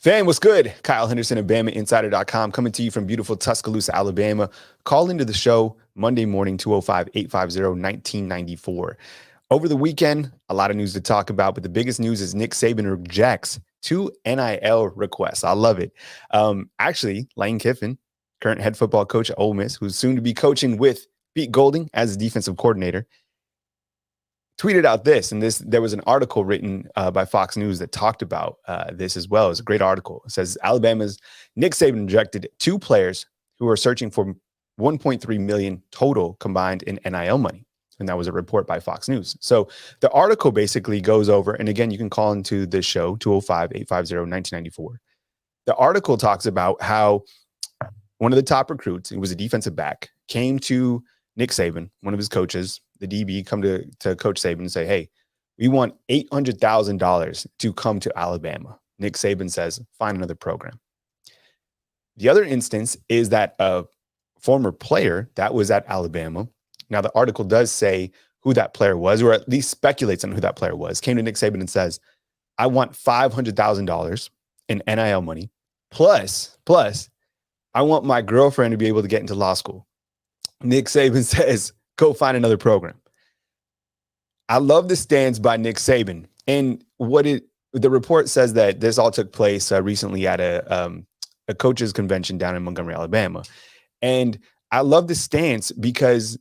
Fan, what's good? Kyle Henderson of BamaInsider.com coming to you from beautiful Tuscaloosa, Alabama. Call into the show Monday morning, 205-850-1994. Over the weekend, a lot of news to talk about, but the biggest news is Nick Saban rejects 2 NIL requests. I love it. Actually, Lane Kiffin, current head football coach at Ole Miss, who's soon to be coaching with Pete Golding as defensive coordinator, tweeted out this, and there was an article written by Fox News that talked about this as well. It's a great article. It says Alabama's Nick Saban rejected 2 players who are searching for $1.3 million total combined in NIL money. And that was a report by Fox News. So the article basically goes over, and again, you can call into this show, 205-850-1994. The article talks about how one of the top recruits, he was a defensive back, came to Nick Saban, one of his coaches, the DB, come to Coach Saban and say, hey, we want $800,000 to come to Alabama. Nick Saban says, find another program. The other instance is that a former player that was at Alabama, now the article does say who that player was, or at least speculates on who that player was, came to Nick Saban and says, I want $500,000 in NIL money, plus I want my girlfriend to be able to get into law school. Nick Saban says, go find another program. I love the stance by Nick Saban. And the report says that this all took place recently at a coaches convention down in Montgomery, Alabama. And I love the stance because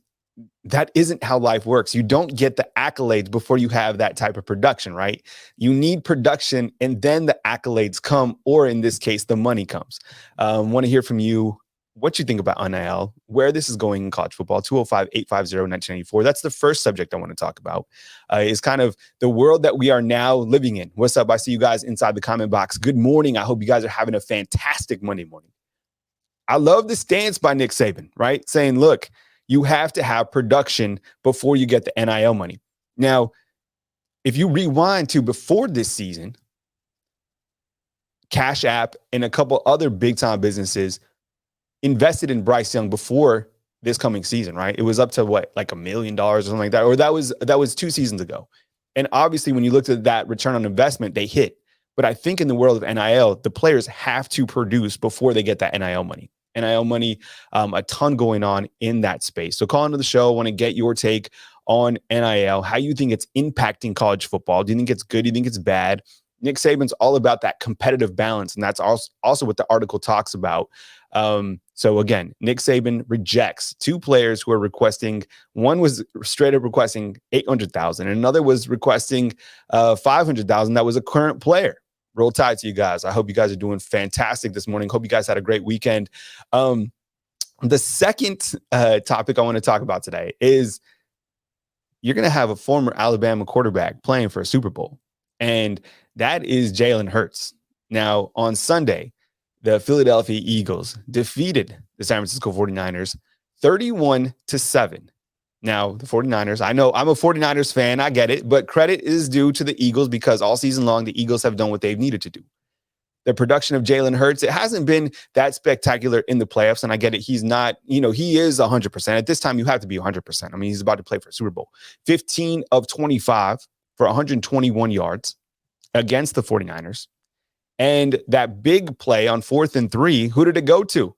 that isn't how life works. You don't get the accolades before you have that type of production, right? You need production and then the accolades come, or in this case, the money comes. Want to hear from you what you think about NIL, where this is going in college football. 205-850-1994. That's the first subject I want to talk about, is kind of the world that we are now living in. What's up? I see you guys inside the comment box. Good morning. I hope you guys are having a fantastic Monday morning. I love the stance by Nick Saban, right? Saying, look, you have to have production before you get the NIL money. Now, if you rewind to before this season, Cash App and a couple other big-time businesses invested in Bryce Young before this coming season, right? It was up to what, like $1 million or something like that, or that was 2 seasons ago. And obviously, when you looked at that return on investment, they hit. But I think in the world of NIL, the players have to produce before they get that NIL money. NIL money, a ton going on in that space. So call into the show. I want to get your take on NIL, how you think it's impacting college football. Do you think it's good? Do you think it's bad? Nick Saban's all about that competitive balance, and that's also what the article talks about. So again, Nick Saban rejects 2 players who are requesting. One was straight up requesting $800,000, and another was requesting $500,000. That was a current player. Roll Tide to you guys. I hope you guys are doing fantastic this morning. Hope you guys had a great weekend. The second topic I want to talk about today is you're going to have a former Alabama quarterback playing for a Super Bowl, and that is Jalen Hurts. Now, on Sunday, the Philadelphia Eagles defeated the San Francisco 49ers 31-7. Now, the 49ers, I know I'm a 49ers fan. I get it. But credit is due to the Eagles because all season long, the Eagles have done what they've needed to do. The production of Jalen Hurts, it hasn't been that spectacular in the playoffs. And I get it. He's not, he is 100%. At this time, you have to be 100%. I mean, he's about to play for a Super Bowl. 15 of 25 for 121 yards against the 49ers. And that big play on 4th and 3, who did it go to?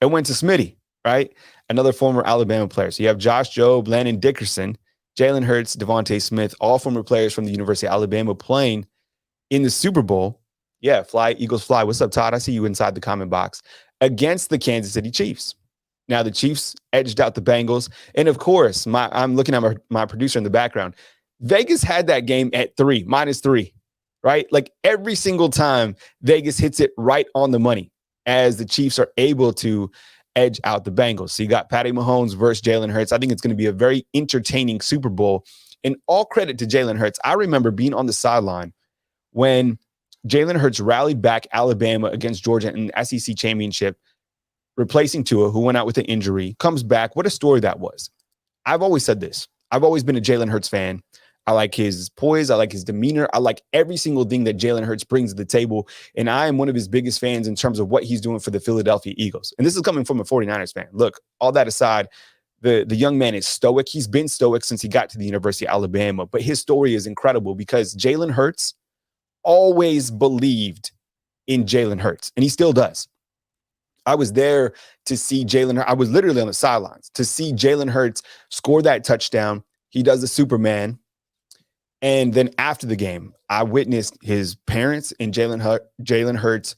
It went to Smitty, right? Another former Alabama player. So you have Josh Jobe, Landon Dickerson, Jalen Hurts, Devontae Smith, all former players from the University of Alabama playing in the Super Bowl. Yeah, fly, Eagles fly. What's up, Todd? I see you inside the comment box. Against the Kansas City Chiefs. Now, the Chiefs edged out the Bengals. And, of course, I'm looking at my producer in the background. Vegas had that game at -3, right? Like every single time, Vegas hits it right on the money as the Chiefs are able to edge out the Bengals. So you got Patty Mahomes versus Jalen Hurts. I think it's going to be a very entertaining Super Bowl. And all credit to Jalen Hurts. I remember being on the sideline when Jalen Hurts rallied back Alabama against Georgia in the SEC championship, replacing Tua, who went out with an injury, comes back. What a story that was. I've always said this. I've always been a Jalen Hurts fan. I like his poise. I like his demeanor. I like every single thing that Jalen Hurts brings to the table. And I am one of his biggest fans in terms of what he's doing for the Philadelphia Eagles. And this is coming from a 49ers fan. Look, all that aside, the young man is stoic. He's been stoic since he got to the University of Alabama. But his story is incredible because Jalen Hurts always believed in Jalen Hurts, and he still does. I was there to see Jalen. I was literally on the sidelines to see Jalen Hurts score that touchdown. He does the Superman. And then after the game, I witnessed his parents and Jalen Hurts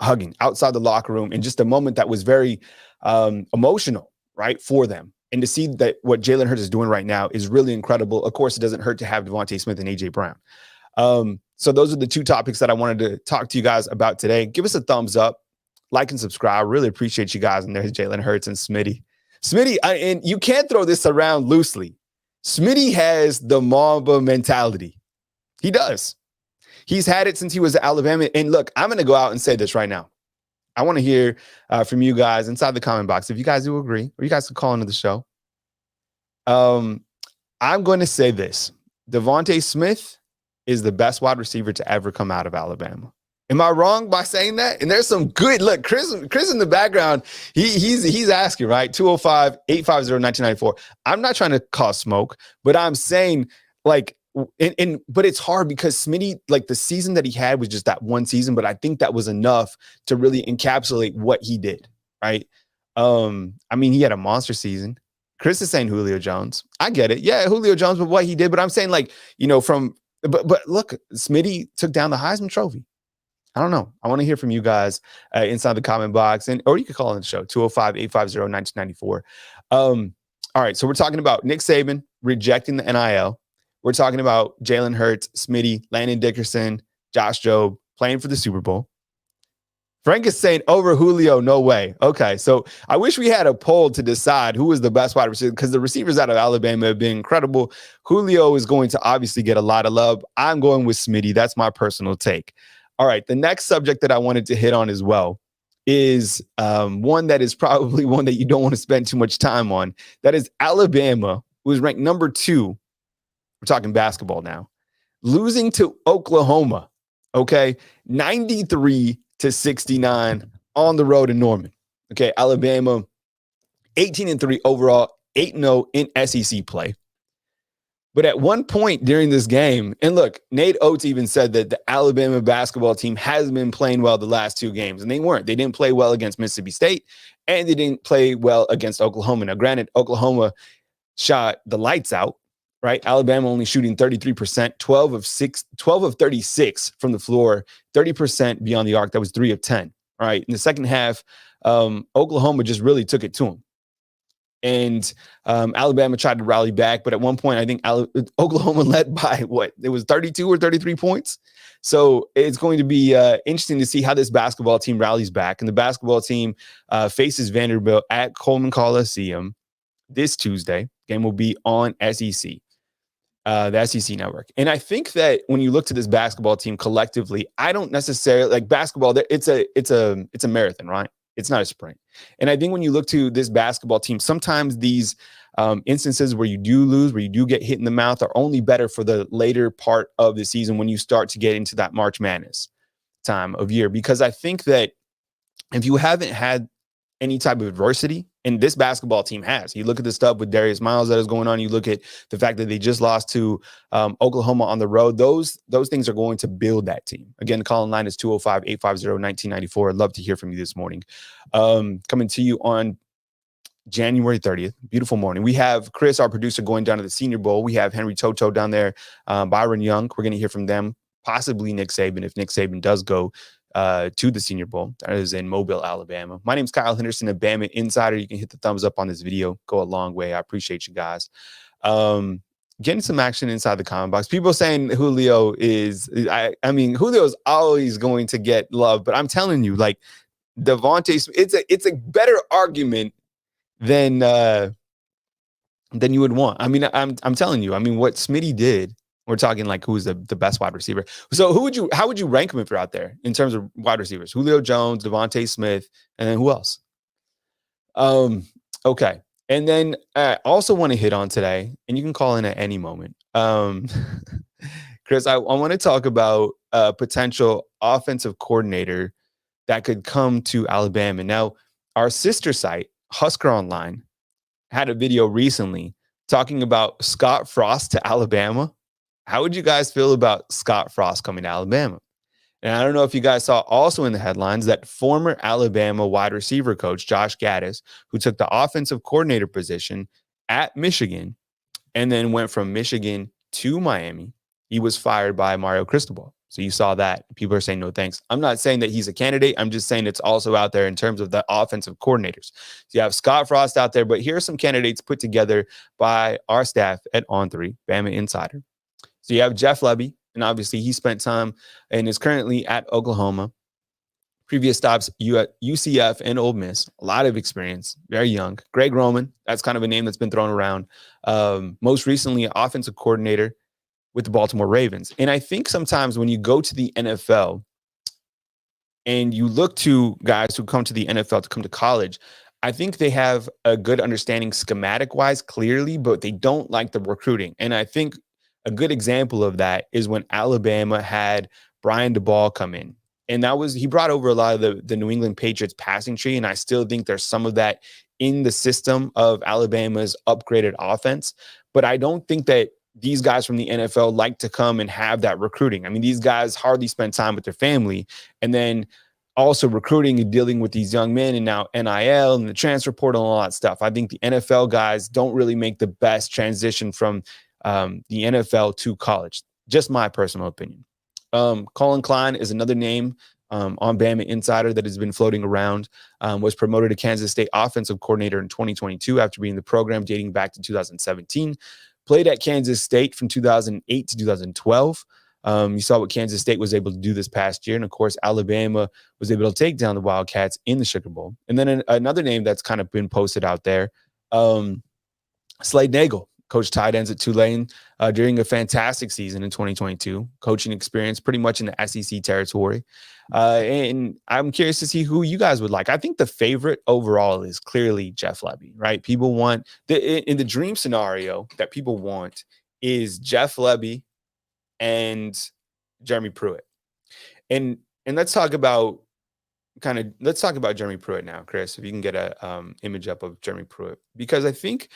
hugging outside the locker room in just a moment that was very emotional, right, for them. And to see that what Jalen Hurts is doing right now is really incredible. Of course, it doesn't hurt to have Devontae Smith and A.J. Brown. So those are the two topics that I wanted to talk to you guys about today. Give us a thumbs up. Like and subscribe. Really appreciate you guys. And there's Jalen Hurts and Smitty. And you can't throw this around loosely. Smitty has the Mamba mentality. He does. He's had it since he was at Alabama. And look, I'm going to go out and say this right now. I want to hear from you guys inside the comment box. If you guys do agree, or you guys can call into the show. I'm going to say this. Devontae Smith is the best wide receiver to ever come out of Alabama. Am I wrong by saying that? And there's some good look. Chris in the background, he's asking, right? 205-850-1994. I'm not trying to cause smoke, but I'm saying like, but it's hard because Smitty, like the season that he had was just that one season, but I think that was enough to really encapsulate what he did, right? I mean, he had a monster season. Chris is saying Julio Jones. I get it. Yeah, Julio Jones, but what he did. But I'm saying like, but look, Smitty took down the Heisman Trophy. I don't know. I want to hear from you guys inside the comment box, or you could call in the show, 205-850-1994. All right, so we're talking about Nick Saban rejecting the NIL. We're talking about Jalen Hurts, Smitty, Landon Dickerson, Josh Jobe playing for the Super Bowl. Frank is saying over Julio, no way. Okay, so I wish we had a poll to decide who was the best wide receiver because the receivers out of Alabama have been incredible. Julio is going to obviously get a lot of love. I'm going with Smitty. That's my personal take. All right, the next subject that I wanted to hit on as well is one that is probably one that you don't want to spend too much time on. That is Alabama, who is ranked number 2. We're talking basketball now. Losing to Oklahoma, okay? 93-69 on the road in Norman. Okay, Alabama, 18-3 overall, 8-0 in SEC play. But at one point during this game, and look, Nate Oates even said that the Alabama basketball team has been playing well the last 2 games, and they weren't. They didn't play well against Mississippi State, and they didn't play well against Oklahoma. Now, granted, Oklahoma shot the lights out, right? Alabama only shooting 33%, 12 of 36 from the floor, 30% beyond the arc. That was 3 of 10, right? In the second half, Oklahoma just really took it to them. And Alabama tried to rally back, but at one point, I think Oklahoma led by what? It was 32 or 33 points. So it's going to be interesting to see how this basketball team rallies back. And the basketball team faces Vanderbilt at Coleman Coliseum this Tuesday. Game will be on SEC, the SEC network. And I think that when you look to this basketball team collectively, I don't necessarily like basketball. It's a marathon, right? It's not a sprint. And I think when you look to this basketball team, sometimes these instances where you do lose, where you do get hit in the mouth are only better for the later part of the season when you start to get into that March Madness time of year. Because I think that if you haven't had any type of adversity, and this basketball team has. You look at the stuff with Darius Miles that is going on. You look at the fact that they just lost to Oklahoma on the road. Those things are going to build that team. Again, the call line is 205-850-1994. I'd love to hear from you this morning. Coming to you on January 30th. Beautiful morning. We have Chris, our producer, going down to the Senior Bowl. We have Henry Toto down there, Byron Young. We're going to hear from them, possibly Nick Saban, if Nick Saban does go to the Senior Bowl. That is in Mobile, Alabama. My name is Kyle Henderson of BamaInsider. You can hit the thumbs up on this video. Go a long way. I appreciate you guys. Getting some action inside the comment box. People saying Julio is, I mean, Julio is always going to get love, but I'm telling you, like Devontae, it's a better argument than you would want. I mean, I'm telling you, I mean, what Smitty did. We're talking like who's the best wide receiver. So how would you rank him if you're out there in terms of wide receivers? Julio Jones, Devontae Smith, and then who else? Okay. And then I also want to hit on today, and you can call in at any moment. Chris, I want to talk about a potential offensive coordinator that could come to Alabama. Now, our sister site, Husker Online, had a video recently talking about Scott Frost to Alabama. How would you guys feel about Scott Frost coming to Alabama? And I don't know if you guys saw also in the headlines that former Alabama wide receiver coach Josh Gaddis, who took the offensive coordinator position at Michigan and then went from Michigan to Miami, he was fired by Mario Cristobal. So you saw that. People are saying no thanks. I'm not saying that he's a candidate. I'm just saying it's also out there in terms of the offensive coordinators. So you have Scott Frost out there, but here are some candidates put together by our staff at On3, Bama Insider. So you have Jeff Lebby, and obviously he spent time and is currently at Oklahoma. Previous stops, UCF and Ole Miss, a lot of experience, very young. Greg Roman, that's kind of a name that's been thrown around. Most recently, offensive coordinator with the Baltimore Ravens. And I think sometimes when you go to the NFL and you look to guys who come to the NFL to come to college, I think they have a good understanding schematic-wise, clearly, but they don't like the recruiting. And I think a good example of that is when Alabama had Brian DeBall come in. And he brought over a lot of the New England Patriots passing tree. And I still think there's some of that in the system of Alabama's upgraded offense. But I don't think that these guys from the NFL like to come and have that recruiting. I mean, these guys hardly spend time with their family. And then also recruiting and dealing with these young men and now NIL and the transfer portal and all that stuff. I think the NFL guys don't really make the best transition from the NFL to college. Just my personal opinion. Colin Klein is another name on Bama Insider that has been floating around, was promoted to Kansas State offensive coordinator in 2022 after being in the program dating back to 2017. Played at Kansas State from 2008 to 2012. You saw what Kansas State was able to do this past year. And, of course, Alabama was able to take down the Wildcats in the Sugar Bowl. And then another name that's kind of been posted out there, Slade Nagel. Coached tight ends at Tulane during a fantastic season in 2022. Coaching experience pretty much in the SEC territory. And I'm curious to see who you guys would like. I think the favorite overall is clearly Jeff Lebby, right? People want, in the dream scenario that people want is Jeff Lebby and Jeremy Pruitt. And let's talk about Jeremy Pruitt now, Chris, if you can get a image up of Jeremy Pruitt, because I think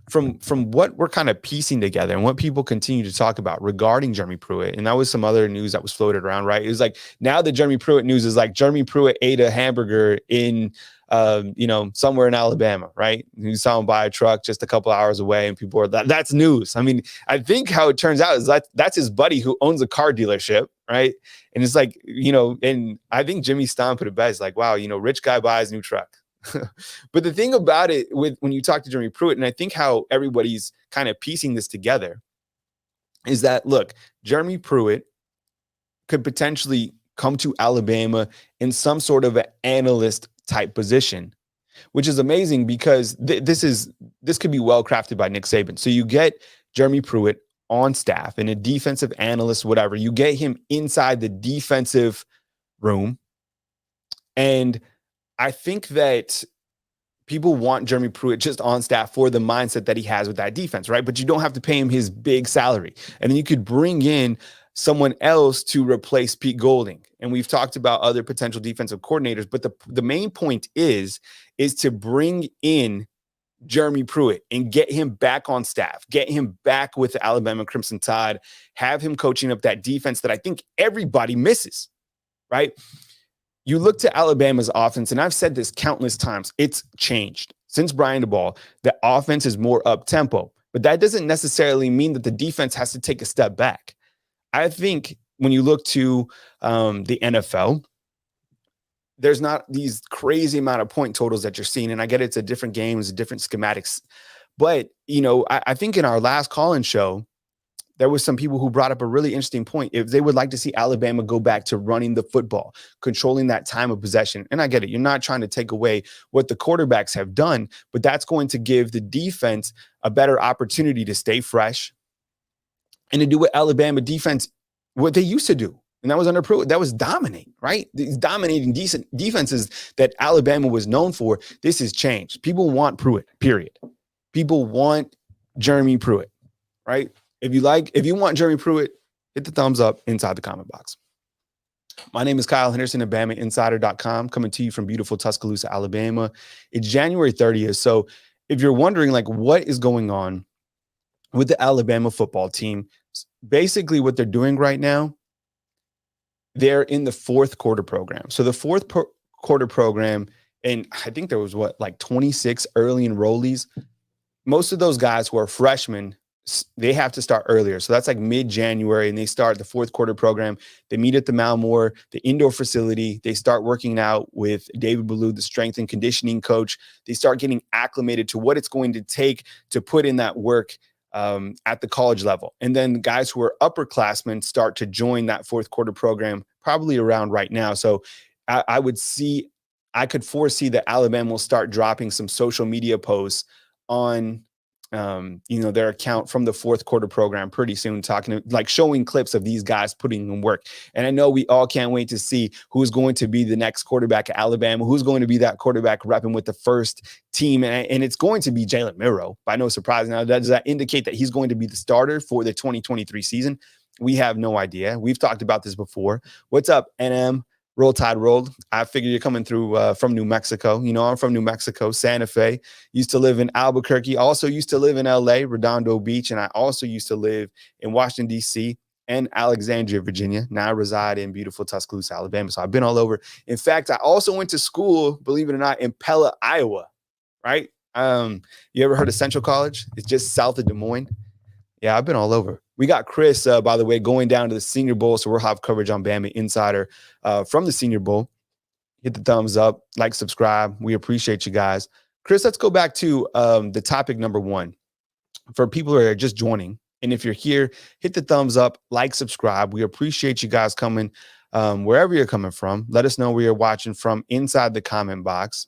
from what we're kind of piecing together and what people continue to talk about regarding Jeremy Pruitt, and that was some other news that was floated around, right? It was like now the Jeremy Pruitt news is like Jeremy Pruitt ate a hamburger in somewhere in Alabama, right? You saw him buy a truck just a couple hours away, and people are that's news. I mean, I think how it turns out is that's his buddy who owns a car dealership, right? And it's like, and I think Jimmy Stein put it best, like, wow, rich guy buys new truck. But the thing about it when you talk to Jeremy Pruitt, and I think how everybody's kind of piecing this together is that, look, Jeremy Pruitt could potentially come to Alabama in some sort of an analyst type position, which is amazing because this could be well crafted by Nick Saban. So you get Jeremy Pruitt on staff and a defensive analyst, whatever. You get him inside the defensive room. And I think that people want Jeremy Pruitt just on staff for the mindset that he has with that defense, right? But you don't have to pay him his big salary. And then you could bring in someone else to replace Pete Golding. And we've talked about other potential defensive coordinators, but the main point is to bring in Jeremy Pruitt and get him back on staff, get him back with the Alabama Crimson Tide, have him coaching up that defense that I think everybody misses, right? You look to Alabama's offense, and I've said this countless times, it's changed. Since Brian DeBall, the offense is more up-tempo, but that doesn't necessarily mean that the defense has to take a step back. I think when you look to the NFL, there's not these crazy amount of point totals that you're seeing. And I get it's a different game, it's a different schematics. But, I think in our last call-in show, there was some people who brought up a really interesting point. If they would like to see Alabama go back to running the football, controlling that time of possession. And I get it. You're not trying to take away what the quarterbacks have done, but that's going to give the defense a better opportunity to stay fresh and to do what Alabama defense, what they used to do. And that was under Pruitt. That was dominate, right? These dominating decent defenses that Alabama was known for. This has changed. People want Pruitt, period. People want Jeremy Pruitt, right? If you want Jeremy Pruitt, hit the thumbs up inside the comment box. My name is Kyle Henderson at BamaInsider.com, coming to you from beautiful Tuscaloosa, Alabama. It's January 30th. So if you're wondering, what is going on with the Alabama football team, basically what they're doing right now, they're in the fourth quarter program. So the quarter program, and I think there was like 26 early enrollees. Most of those guys who are freshmen, they have to start earlier. So that's like mid-January, and they start the fourth quarter program. They meet at the Malmore, the indoor facility. They start working out with David Ballou, the strength and conditioning coach. They start getting acclimated to what it's going to take to put in that work at the college level. And then guys who are upperclassmen start to join that fourth quarter program probably around right now. So I could foresee that Alabama will start dropping some social media posts on their account from the fourth quarter program pretty soon, showing clips of these guys putting in work. And I know we all can't wait to see who's going to be the next quarterback at Alabama, who's going to be that quarterback repping with the first team. And it's going to be Jalen Milroe, by no surprise. Now, does that indicate that he's going to be the starter for the 2023 season? We have no idea. We've talked about this before. What's up, NM? Roll Tide rolled. I figure you're coming through from New Mexico. I'm from New Mexico, Santa Fe. Used to live in Albuquerque. Also used to live in LA, Redondo Beach. And I also used to live in Washington, D.C. and Alexandria, Virginia. Now I reside in beautiful Tuscaloosa, Alabama. So I've been all over. In fact, I also went to school, believe it or not, in Pella, Iowa, right? You ever heard of Central College? It's just south of Des Moines. Yeah, I've been all over. We got Chris, by the way, going down to the Senior Bowl, so we'll have coverage on Bama Insider from the Senior Bowl. Hit the thumbs up, like, subscribe. We appreciate you guys. Chris, let's go back to the topic number one. For people who are just joining, and if you're here, hit the thumbs up, like, subscribe. We appreciate you guys coming wherever you're coming from. Let us know where you're watching from inside the comment box.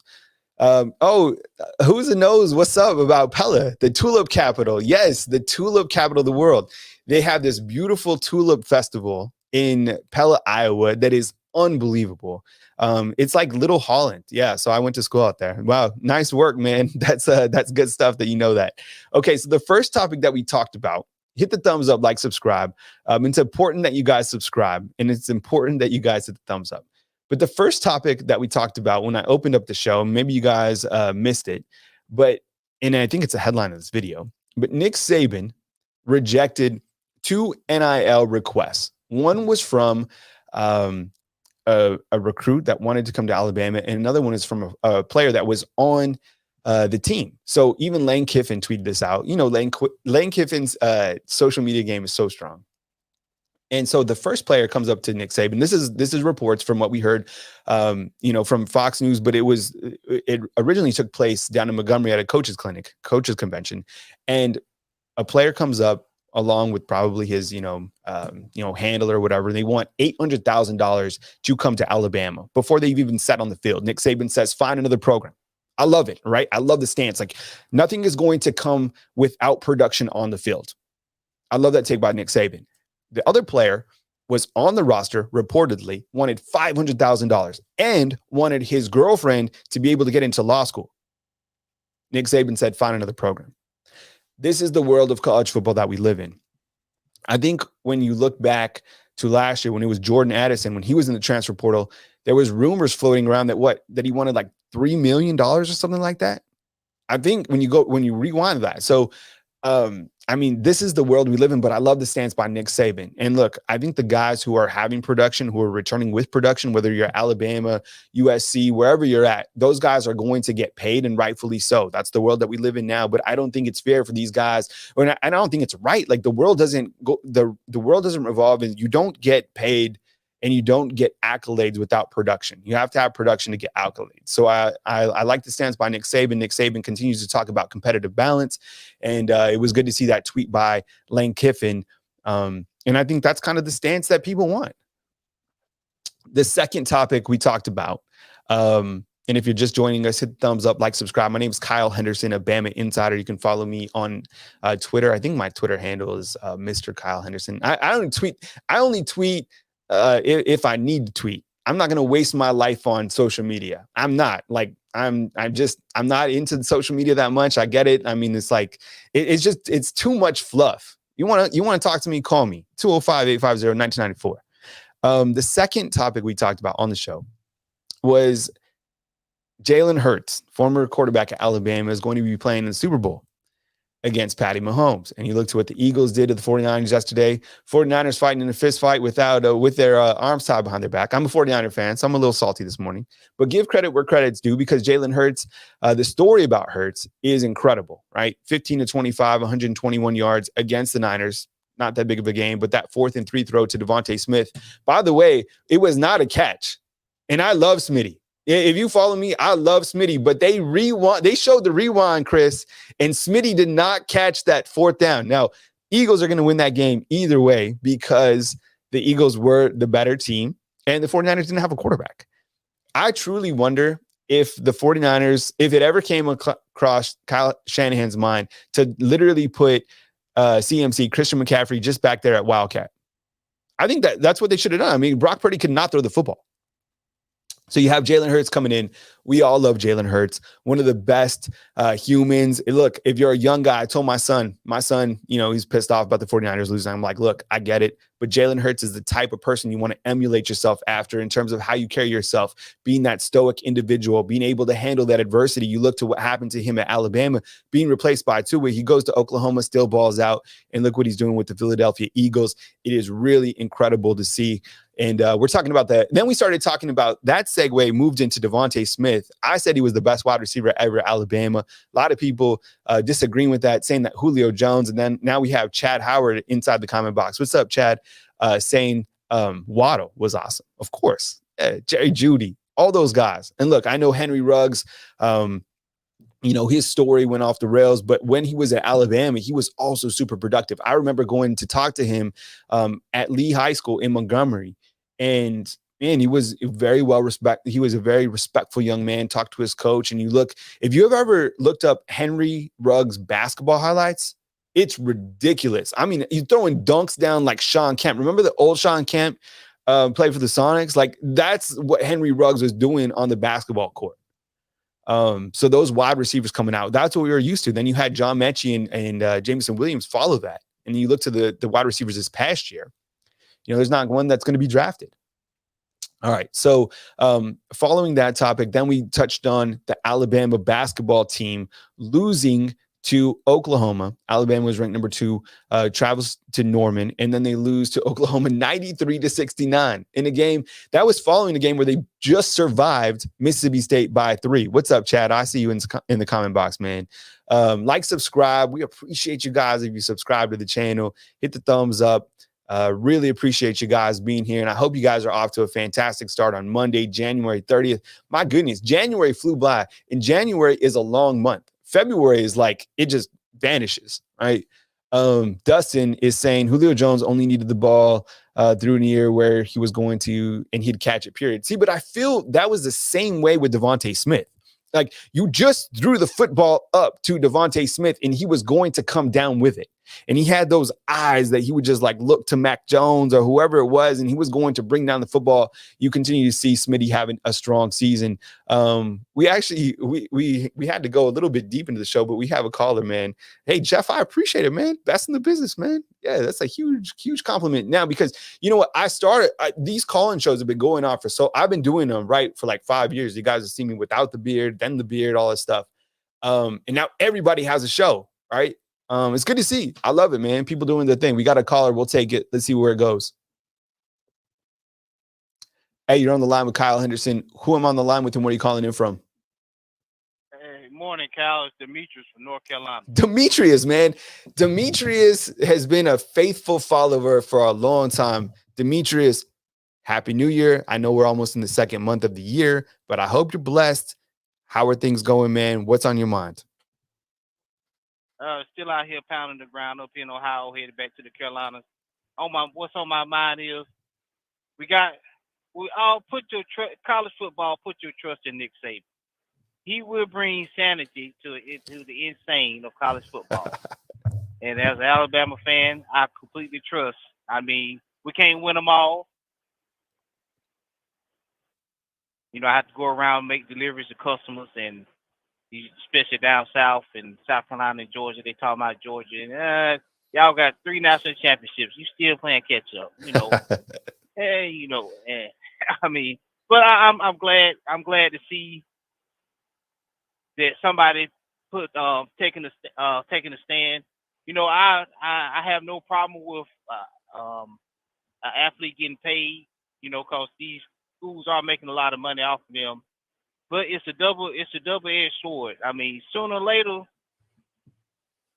Who's the knows what's up about Pella, the tulip capital? Yes, the tulip capital of the world. They have this beautiful tulip festival in Pella, Iowa that is unbelievable. It's like Little Holland. Yeah, so I went to school out there. Wow, nice work, man. That's good stuff that you know that. Okay, so the first topic that we talked about, hit the thumbs up, like, subscribe. It's important that you guys subscribe, and it's important that you guys hit the thumbs up. But the first topic that we talked about when I opened up the show, maybe you guys missed it, and I think it's a headline of this video, but Nick Saban rejected 2 NIL requests. One was from a recruit that wanted to come to Alabama, and another one is from a player that was on the team. So even Lane Kiffin tweeted this out. Lane Kiffin's social media game is so strong. And so the first player comes up to Nick Saban. This is reports from what we heard, from Fox News, but it originally took place down in Montgomery at a coaches convention, and a player comes up along with probably his, handler or whatever. They want $800,000 to come to Alabama before they've even sat on the field. Nick Saban says, find another program. I love it, right? I love the stance. Like, nothing is going to come without production on the field. I love that take by Nick Saban. The other player was on the roster, reportedly wanted $500,000 and wanted his girlfriend to be able to get into law school. Nick Saban said, find another program. This is the world of college football that we live in. I think when you look back to last year, when it was Jordan Addison, when he was in the transfer portal, there was rumors floating around that he wanted like $3 million or something like that. I think when you rewind that. So, this is the world we live in, but I love the stance by Nick Saban. And look, I think the guys who are having production, who are returning with production, whether you're Alabama, USC, wherever you're at, those guys are going to get paid, and rightfully so. That's the world that we live in now. But I don't think it's fair for these guys, and I don't think it's right. Like, the world doesn't revolve, and you don't get paid and you don't get accolades without production. You have to have production to get accolades. So I like the stance by Nick Saban. Nick Saban continues to talk about competitive balance, and it was good to see that tweet by Lane Kiffin. And I think that's kind of the stance that people want. The second topic we talked about, and if you're just joining us, hit the thumbs up, like, subscribe. My name is Kyle Henderson of BamaInsider. You can follow me on Twitter. I think my Twitter handle is Mr. Kyle Henderson. I only tweet if I need to tweet. I'm not going to waste my life on social media. I'm not I'm not into social media that much. I get it. I mean, it's like, it's too much fluff. You want to talk to me, call me 205-850-1994. The second topic we talked about on the show was Jalen Hurts, former quarterback at Alabama, is going to be playing in the Super Bowl. against Patty Mahomes. And you look to what the Eagles did to the 49ers yesterday. 49ers fighting in a fist fight with their arms tied behind their back. I'm a 49er fan, so I'm a little salty this morning. But give credit where credit's due, because Jalen Hurts, the story about Hurts is incredible, right? 15 to 25, 121 yards against the Niners. Not that big of a game, but that 4th and 3 throw to Devontae Smith. By the way, it was not a catch. And I love Smitty. If you follow me, I love Smitty, but they showed the rewind, Chris, and Smitty did not catch that 4th down. Now, Eagles are going to win that game either way, because the Eagles were the better team and the 49ers didn't have a quarterback. I truly wonder if the 49ers, if it ever came across Kyle Shanahan's mind to literally put CMC, Christian McCaffrey, just back there at Wildcat. I think that's what they should have done. I mean, Brock Purdy could not throw the football. So you have Jalen Hurts coming in. We all love Jalen Hurts, one of the best humans. Look, if you're a young guy, I told my son, he's pissed off about the 49ers losing. I'm like, look, I get it. But Jalen Hurts is the type of person you want to emulate yourself after in terms of how you carry yourself, being that stoic individual, being able to handle that adversity. You look to what happened to him at Alabama, being replaced by Tua. He goes to Oklahoma, still balls out, and look what he's doing with the Philadelphia Eagles. It is really incredible to see. And we're talking about that. Then we started talking about that segue, moved into Devontae Smith. I said he was the best wide receiver ever at Alabama. A lot of people disagreeing with that, saying that Julio Jones. And then now we have Chad Howard inside the comment box. What's up, Chad? Saying Waddle was awesome. Of course. Jerry Jeudy, all those guys. And look, I know Henry Ruggs, his story went off the rails, but when he was at Alabama, he was also super productive. I remember going to talk to him at Lee High School in Montgomery. And man, he was very well respected. He was a very respectful young man, talked to his coach. And if you have ever looked up Henry Ruggs basketball highlights, it's ridiculous. I mean, he's throwing dunks down like Sean Kemp. Remember the old Sean Kemp played for the Sonics? Like, that's what Henry Ruggs was doing on the basketball court. So those wide receivers coming out, that's what we were used to. Then you had John Mechie and Jameson Williams follow that. And you look to the wide receivers this past year, there's not one that's going to be drafted. All right. So following that topic, then we touched on the Alabama basketball team losing to Oklahoma. Alabama was ranked number 2, travels to Norman, and then they lose to Oklahoma 93-69 in a game that was following a game where they just survived Mississippi State by 3. What's up, Chad? I see you in the comment box, man. Like, subscribe. We appreciate you guys if you subscribe to the channel. Hit the thumbs up. Really appreciate you guys being here. And I hope you guys are off to a fantastic start on Monday, January 30th. My goodness, January flew by, and January is a long month. February is like, it just vanishes, right? Dustin is saying Julio Jones only needed the ball through an year where he was going to, and he'd catch it, period. See, but I feel that was the same way with Devontae Smith. Like, you just threw the football up to Devontae Smith, and he was going to come down with it. And he had those eyes that he would just like look to Mac Jones or whoever it was, and he was going to bring down the football. You continue to see Smitty having a strong season. We had to go a little bit deep into the show, but we have a caller, man. Hey, Jeff, I appreciate it, man. Best in the business, man. Yeah, that's a huge, huge compliment now, because you know what? These call-in shows have been going on I've been doing them for like 5 years. You guys have seen me without the beard, then the beard, all that stuff. And now everybody has a show, right? It's good to see. I love it, man. People doing their thing. We got a caller. We'll take it. Let's see where it goes. Hey, you're on the line with Kyle Henderson. Who am I on the line with, and where are you calling in from? Hey, morning, Kyle. It's Demetrius from North Carolina. Demetrius, man. Demetrius has been a faithful follower for a long time. Demetrius, Happy New Year. I know we're almost in the second month of the year, but I hope you're blessed. How are things going, man? What's on your mind? Still out here pounding the ground up here in Ohio, headed back to the Carolinas. What's on my mind is we all put college football, put your trust in Nick Saban. He will bring sanity to the insane of college football. And as an Alabama fan, I completely trust. I mean, we can't win them all. I have to go around and make deliveries to customers, and especially down south in South Carolina and Georgia. They talk about Georgia, and y'all got 3 national championships. You still playing catch up, and I mean, but I'm glad to see that somebody taking a stand. You know, I have no problem with an athlete getting paid. You know, because these schools are making a lot of money off of them. But it's a double-edged sword. I mean, sooner or later,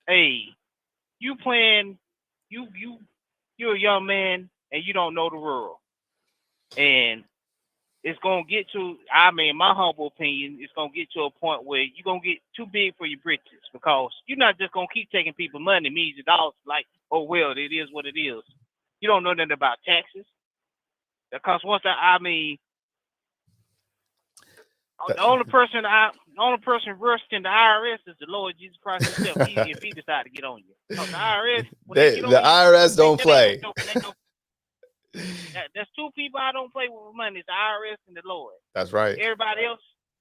hey, you playing, you're a young man and you don't know the world, and it's gonna get to. I mean, my humble opinion, it's gonna get to a point where you're gonna get too big for your britches because you're not just gonna keep taking people money, millions of dollars. Like, oh well, it is what it is. You don't know nothing about taxes because I mean, the only person worse than the IRS is the Lord Jesus Christ himself. If he decide to get on you, because the IRS, when they get on the you, IRS don't play. There's two people I don't play with money. It's the IRS and the Lord. That's right. Everybody else,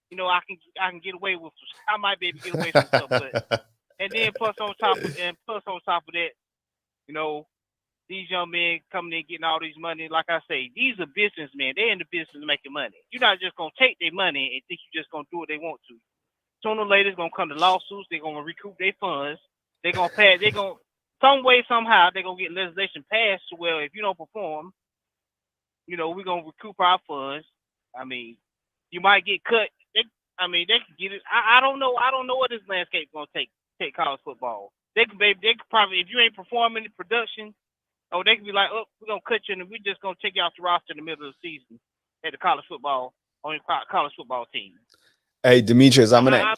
you know, I can get away with. I might be able to get away with stuff, but and then plus on top of that, you know, these young men coming in getting all these money. Like I say, these are businessmen. They're in the business of making money. You're not just gonna take their money and think you're just gonna do what they want to. Sooner or later, it's gonna come to lawsuits. They're gonna recoup their funds. They're gonna pay. They're gonna some way somehow they're gonna get legislation passed to where if you don't perform, you know, we're gonna recoup our funds. I mean, you might get cut. They can get it. I don't know. I don't know what this landscape gonna take college football. They could probably, if you ain't performing the production, they could be like, oh, we're gonna cut you and we're just gonna take you off the roster in the middle of the season at the college football team. Hey, Demetrius, I'm gonna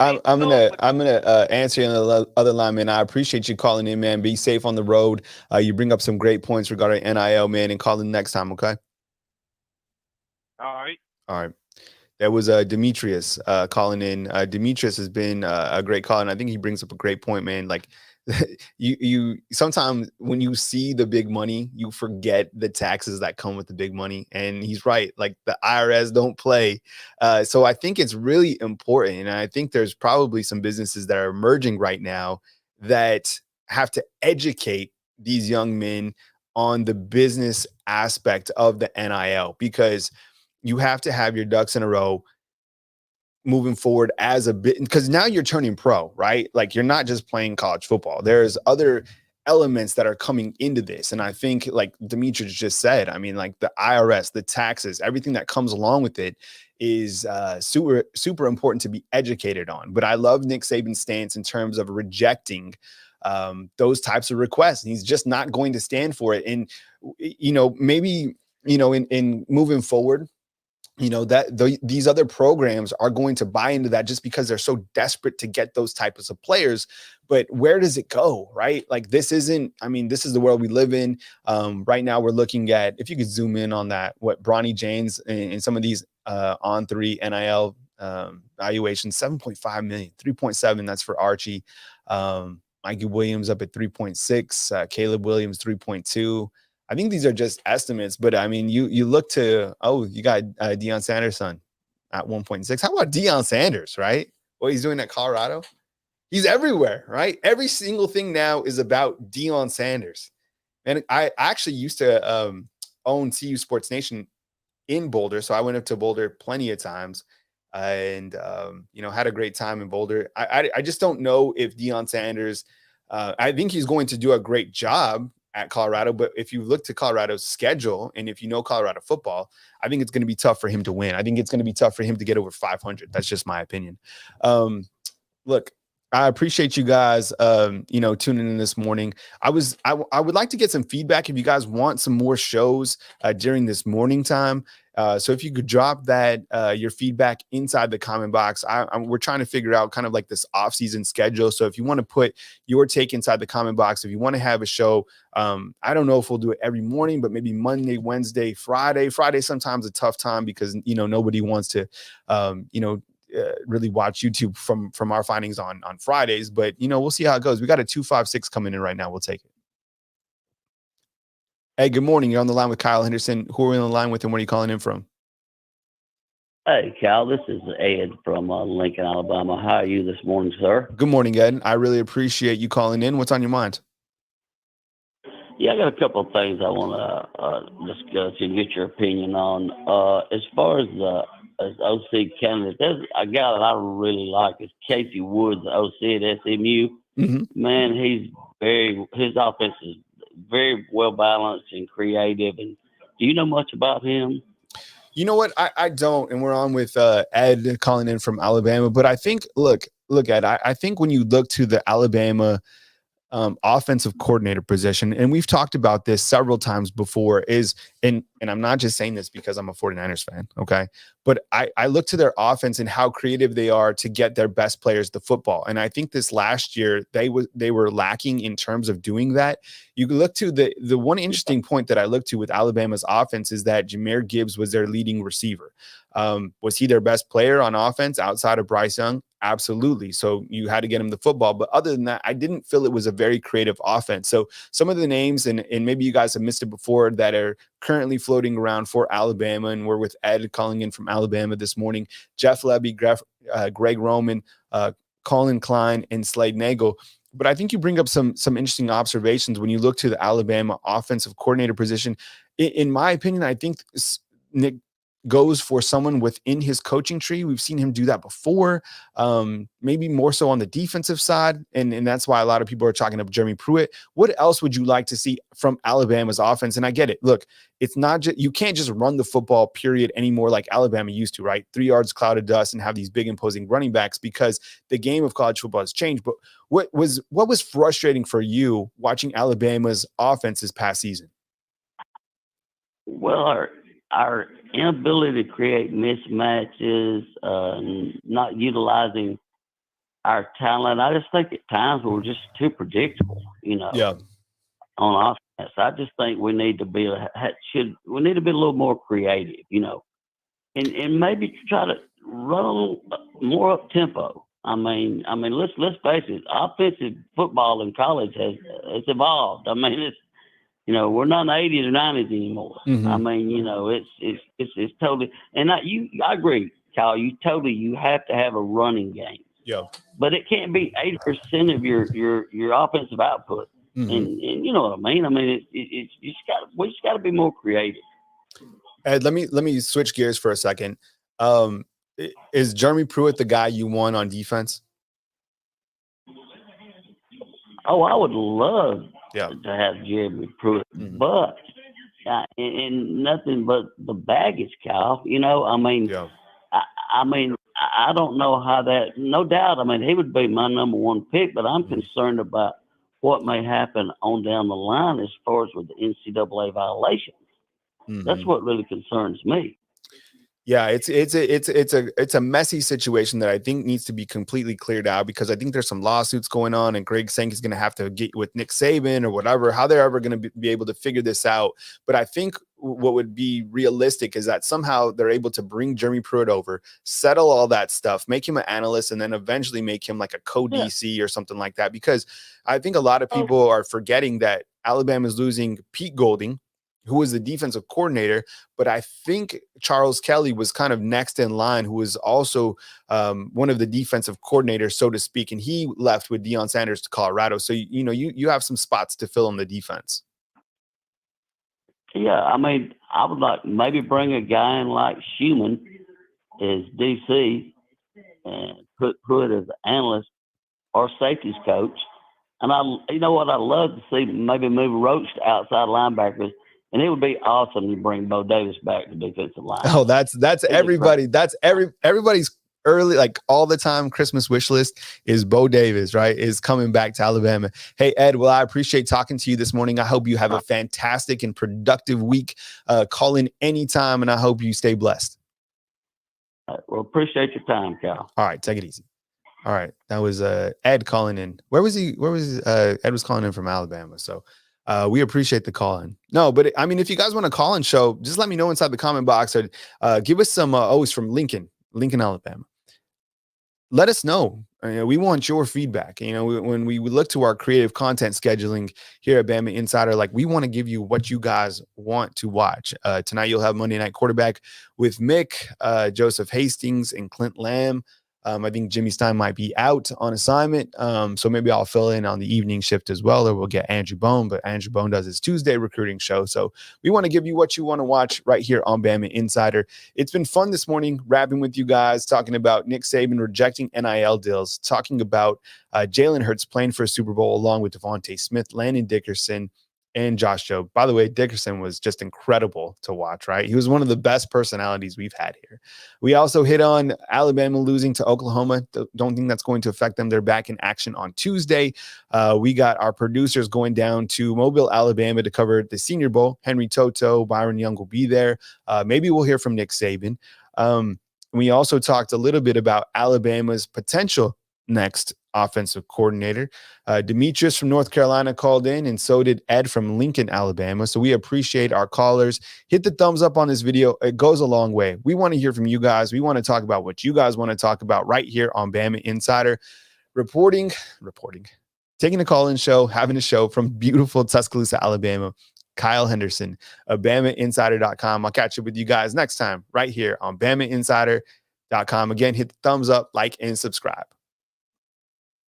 answer you on the other line, man. I appreciate you calling in, man. Be safe on the road. You bring up some great points regarding NIL, man, and call in next time, okay? All right. That was Demetrius calling in. Demetrius has been a great call, and I think he brings up a great point, man. Like, you sometimes when you see the big money, you forget the taxes that come with the big money. And he's right. Like, the IRS don't play. So I think it's really important. And I think there's probably some businesses that are emerging right now that have to educate these young men on the business aspect of the NIL, because you have to have your ducks in a row moving forward as a bit, because now you're turning pro, right? Like, you're not just playing college football. There's other elements that are coming into this. And I think, like Demetrius just said, I mean, like the IRS, the taxes, everything that comes along with it is super, super important to be educated on. But I love Nick Saban's stance in terms of rejecting those types of requests. He's just not going to stand for it. And, you know, maybe, you know, in moving forward, you know, that these other programs are going to buy into that just because they're so desperate to get those types of players. But where does it go, right? Like, this is the world we live in. Right now we're looking at, if you could zoom in on that, what Bronny James and some of these on 3 NIL valuations, 7.5 million, 3.7. That's for Archie. Mikey Williams up at 3.6, Caleb Williams 3.2. I think these are just estimates, but I mean, you look to, you got Deion Sanders' son at 1.6. How about Deion Sanders, right? What he's doing at Colorado? He's everywhere, right? Every single thing now is about Deion Sanders. And I actually used to own CU Sports Nation in Boulder, so I went up to Boulder plenty of times and you know, had a great time in Boulder. I just don't know if Deion Sanders, I think he's going to do a great job at Colorado, but if you look to Colorado's schedule and if you know Colorado football, I think it's going to be tough for him to win. I think it's going to be tough for him to get over 500. That's just my opinion. Look, I appreciate you guys, you know, tuning in this morning. I would like to get some feedback if you guys want some more shows during this morning time. So if you could drop that, your feedback inside the comment box. We're trying to figure out kind of like this off-season schedule. So if you want to put your take inside the comment box, if you want to have a show, I don't know if we'll do it every morning, but maybe Monday, Wednesday, Friday. Friday sometimes a tough time because, you know, nobody wants to, you know, really watch YouTube from our findings on Fridays, but you know, we'll see how it goes. We got a 256 coming in right now. We'll take it. Hey, good morning. You're on the line with Kyle Henderson. Who are we on the line with and where are you calling in from? Hey, Cal, this is Ed from Lincoln, Alabama. How are you this morning, sir? Good morning, Ed. I really appreciate you calling in. What's on your mind? Yeah, I got a couple of things I want to discuss and get your opinion on. As far as as OC candidate. There's a guy that I really like is Casey Woods, the OC at SMU. Mhm. Man, his offense is very well balanced and creative. And do you know much about him? You know what? I don't, and we're on with Ed calling in from Alabama. But I think, look, Ed. I think when you look to the Alabama offensive coordinator position, and we've talked about this several times before, is and I'm not just saying this because I'm a 49ers fan, okay? But I look to their offense and how creative they are to get their best players the football. And I think this last year they were lacking in terms of doing that. You look to the one interesting point that I look to with Alabama's offense is that Jahmyr Gibbs was their leading receiver. Was he their best player on offense outside of Bryce Young? Absolutely. So you had to get him the football. But other than that, I didn't feel it was a very creative offense. So some of the names, and maybe you guys have missed it before, that are currently floating around for Alabama, and we're with Ed calling in from Alabama this morning: Jeff Levy, Greg Roman, Colin Klein, and Slade Nagel. But I think you bring up some interesting observations when you look to the Alabama offensive coordinator position. In my opinion, I think Nick goes for someone within his coaching tree. We've seen him do that before, maybe more so on the defensive side. And that's why a lot of people are talking up Jeremy Pruitt. What else would you like to see from Alabama's offense? And I get it. Look, it's not just, you can't just run the football period anymore like Alabama used to, right? 3 yards, cloud of dust, and have these big imposing running backs, because the game of college football has changed. But what was frustrating for you watching Alabama's offense this past season? Well, our inability to create mismatches, not utilizing our talent. I just think at times we're just too predictable, Yeah. on offense. I just think we need to be a little more creative, and maybe try to run a little more up tempo. I mean, let's face it. Offensive football in college has evolved. I mean, it's, we're not in the 80s or 90s anymore. Mm-hmm. I mean, it's totally, and I agree, Kyle. You have to have a running game. Yeah. But it can't be 80% of your offensive output. Mm-hmm. And you know what I mean. I mean, we just got to be more creative. Ed, let me switch gears for a second. Is Jeremy Pruitt the guy you want on defense? Oh, I would love Yeah. to have Jeremy Pruitt, Mhm. but and nothing but the baggage, Kyle. I mean, Yeah. I don't know how that. No doubt. I mean, he would be my number one pick, but I'm Mhm. concerned about what may happen on down the line as far as with the NCAA violations. Mhm. That's what really concerns me. Yeah, it's a messy situation that I think needs to be completely cleared out, because I think there's some lawsuits going on, and Greg Sankey is going to have to get with Nick Saban or whatever, how they're ever going to be able to figure this out. But I think what would be realistic is that somehow they're able to bring Jeremy Pruitt over, settle all that stuff, make him an analyst, and then eventually make him like a co-DC or something like that. Because I think a lot of people are forgetting that Alabama is losing Pete Golding, who was the defensive coordinator, but I think Charles Kelly was kind of next in line, who was also one of the defensive coordinators, so to speak, and he left with Deion Sanders to Colorado. So you have some spots to fill in the defense. Yeah, I mean, I would like maybe bring a guy in like Schumann as DC and put Pruitt as the analyst or safeties coach. And you know what I'd love to see, maybe move Roach to outside linebackers. And it would be awesome to bring Bo Davis back to defensive line. Oh, that's everybody. That's everybody's early, like all the time Christmas wish list is Bo Davis, right? Is coming back to Alabama. Hey, Ed, well, I appreciate talking to you this morning. I hope you have a fantastic and productive week. Call in anytime, and I hope you stay blessed. Well, appreciate your time, Cal. All right, take it easy. All right, that was Ed calling in. Where was he? Ed was calling in from Alabama. So we appreciate the call in. No, but I mean, if you guys want to call and show, just let me know inside the comment box, or give us some. It's from Lincoln, Alabama. Let us know. We want your feedback. When we look to our creative content scheduling here at Bama Insider, like, we want to give you what you guys want to watch. Tonight you'll have Monday Night Quarterback with Mick, Joseph Hastings, and Clint Lamb. I think Jimmy Stein might be out on assignment. So maybe I'll fill in on the evening shift as well, or we'll get Andrew Bone, but Andrew Bone does his Tuesday recruiting show. So we want to give you what you want to watch right here on Bama Insider. It's been fun this morning rapping with you guys, talking about Nick Saban rejecting NIL deals, talking about Jalen Hurts playing for a Super Bowl along with Devontae Smith, Landon Dickerson, and Josh Jobe. By the way, Dickerson was just incredible to watch, right? He was one of the best personalities we've had here. We also hit on Alabama losing to Oklahoma. Don't think that's going to affect them. They're back in action on Tuesday. We got our producers going down to Mobile, Alabama to cover the Senior Bowl. Henry Toto, Byron Young will be there. Maybe we'll hear from Nick Saban. We also talked a little bit about Alabama's potential next offensive coordinator. Demetrius from North Carolina called in, and so did Ed from Lincoln, Alabama. So we appreciate our callers. Hit the thumbs up on this video. It goes a long way. We want to hear from you guys. We want to talk about what you guys want to talk about right here on Bama Insider. Reporting, taking a call-in show, having a show from beautiful Tuscaloosa, Alabama. Kyle Henderson of BamaInsider.com. I'll catch up with you guys next time right here on BamaInsider.com. Again, hit the thumbs up, like, and subscribe.